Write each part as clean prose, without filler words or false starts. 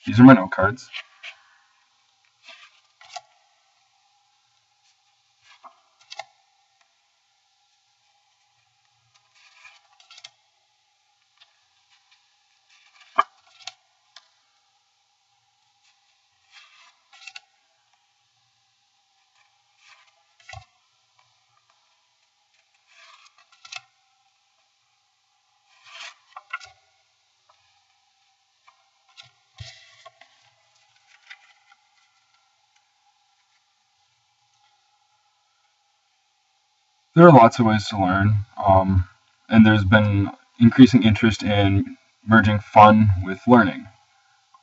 these are my note cards. There are lots of ways to learn, and there's been increasing interest in merging fun with learning.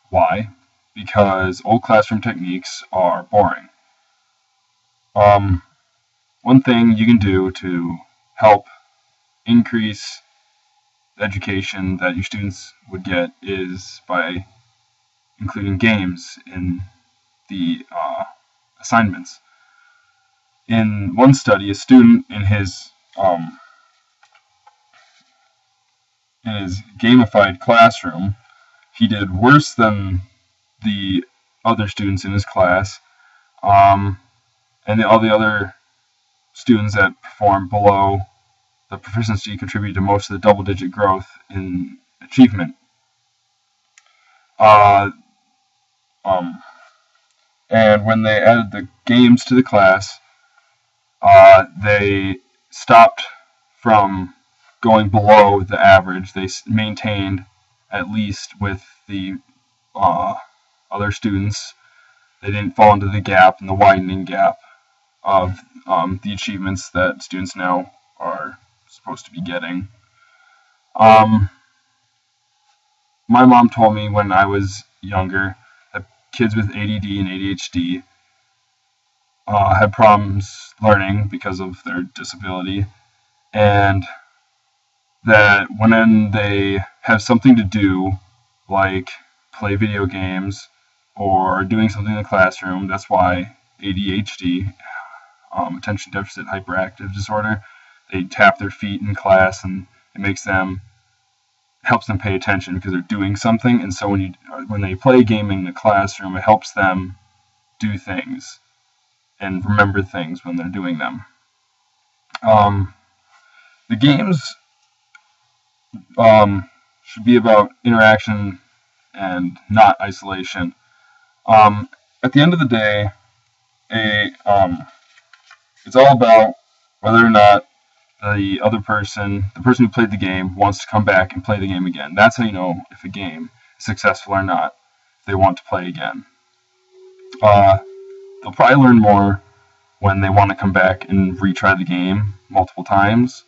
Why? Because old classroom techniques are boring. One thing you can do to help increase the education that your students would get is by including games in the assignments. In one study, a student in his gamified classroom, he did worse than the other students in his class, and all the other students that performed below the proficiency contributed to most of the double-digit growth in achievement. And when they added the games to the class, they stopped from going below the average. They maintained at least with the other students. They didn't fall into the gap and the widening gap of the achievements that students now are supposed to be getting. My mom told me when I was younger that kids with ADD and ADHD had problems learning because of their disability, and that when they have something to do, like play video games or doing something in the classroom, that's why ADHD, attention deficit hyperactive disorder, they tap their feet in class and it helps them pay attention because they're doing something. And so when they play gaming in the classroom, it helps them do things and remember things when they're doing them. The games should be about interaction and not isolation. At the end of the day, it's all about whether or not the other person, the person who played the game, wants to come back and play the game again. That's how you know if a game is successful or not, if they want to play again. They'll probably learn more when they want to come back and retry the game multiple times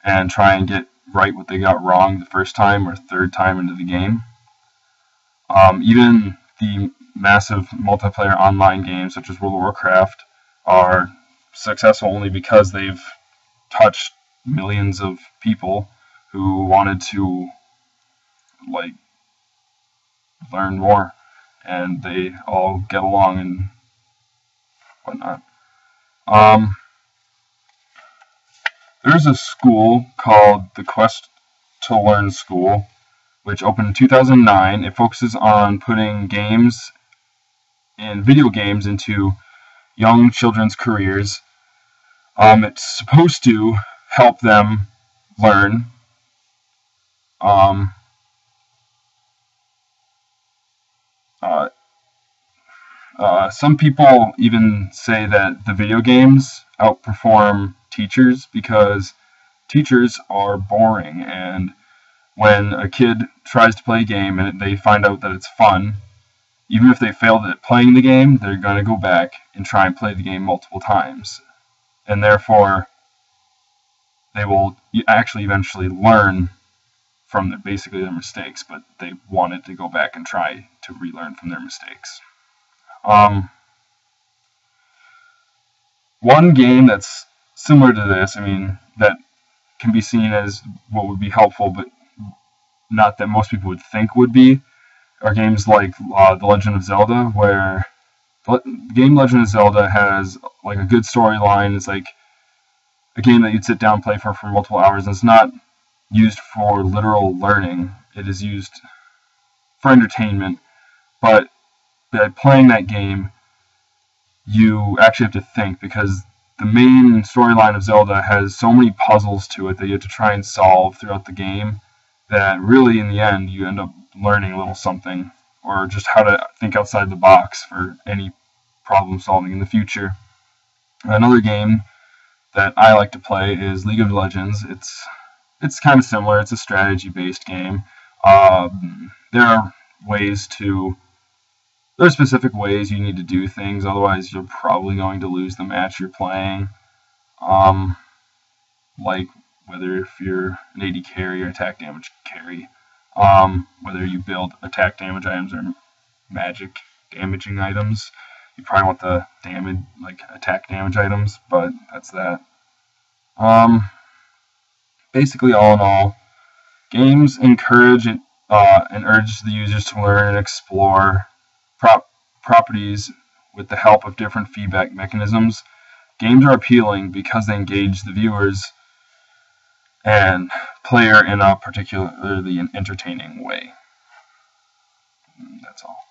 and try and get right what they got wrong the first time or third time into the game. Even the massive multiplayer online games such as World of Warcraft are successful only because they've touched millions of people who wanted to learn more, and they all get along and whatnot. There's a school called the Quest to Learn School, which opened in 2009. It focuses on putting games and video games into young children's careers. It's supposed to help them learn. Some people even say that the video games outperform teachers because teachers are boring, and when a kid tries to play a game and they find out that it's fun, even if they failed at playing the game, they're going to go back and try and play the game multiple times. And therefore, they will actually eventually learn from basically their mistakes, but they wanted to go back and try to relearn from their mistakes. One game that's similar to this, that can be seen as what would be helpful, but not that most people would think would be, are games like The Legend of Zelda, where the game Legend of Zelda has like a good storyline. It's like a game that you'd sit down and play for multiple hours, and it's not used for literal learning. It is used for entertainment, but by playing that game, you actually have to think, because the main storyline of Zelda has so many puzzles to it that you have to try and solve throughout the game, that really in the end you end up learning a little something, or just how to think outside the box for any problem solving in the future. Another game that I like to play is League of Legends. It's kind of similar. It's a strategy based game. There are specific ways you need to do things, otherwise you're probably going to lose the match you're playing. Like whether if you're an AD carry or attack damage carry, whether you build attack damage items or magic damaging items, you probably want the attack damage items, but that's that. Basically, all in all, games encourage and urge the users to learn and explore properties with the help of different feedback mechanisms. Games are appealing because they engage the viewers and player in a particularly entertaining way. That's all.